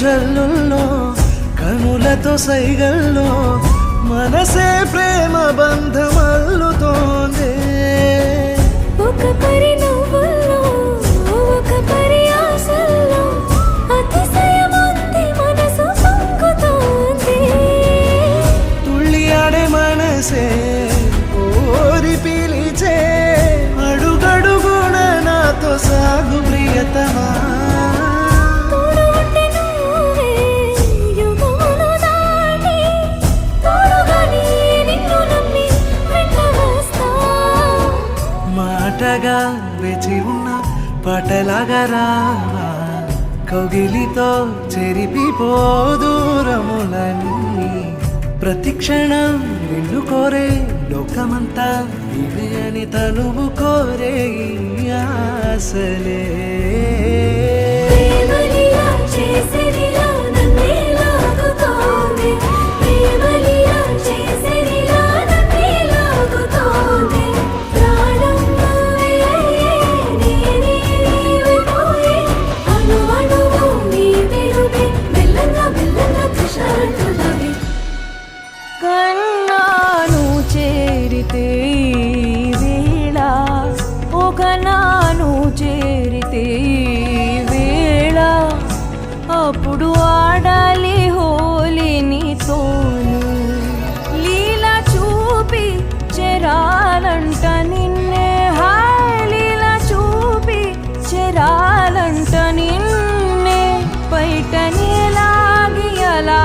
జల్లుల్లో కనులతో సైగల్లో మనసే ప్రేమ బంధమల్లుతోందే. ఒక పరి నవ్వుల్లో ఒక పరి ఆశల్లో అతిశయమంది మనసు పొంగుతోంది. తుళ్ళి ఆడే మనసే ఓరి పిలిచే అడుగడుగున నాతో సాగు ప్రియతమా. మాటగా వేచి ఉన్న పాటలాగా రావా కౌగిలితో చెరిపిపోదూరములని. ప్రతిక్షణం నిన్ను కోరే లోకమంతా ఇవే అని తనువు కోరే ఈ ఆశలే. కన్నాను చేరితే వేళ ఒకనాను చేరితే వేళ అప్పుడు ఆడాలి హోలీని తోను. లీలా చూపి చెరాలంట నిన్నే హాయ్ లీలా చూపి చెరాలంట నిన్నే బయటనే లాగి అలా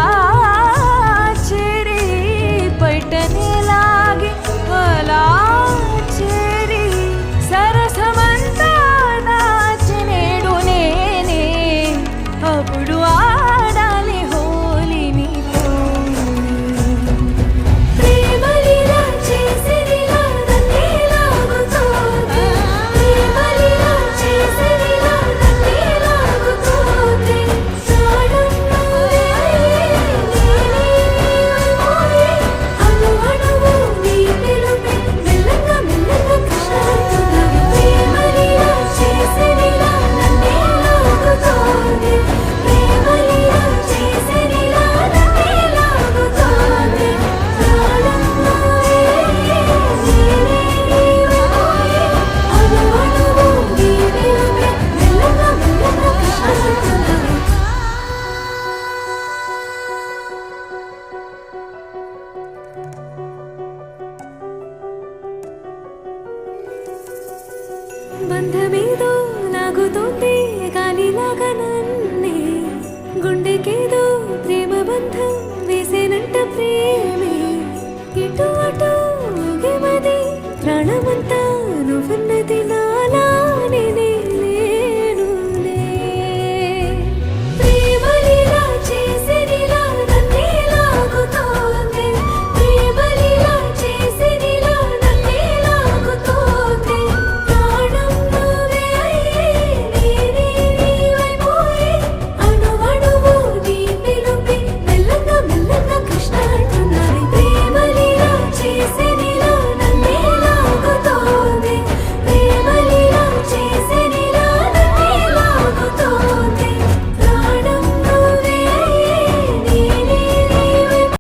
బంధమేదో లాగుతోంది గాలిలాగా నన్నే గుండెకేదో ప్రేమ బంధం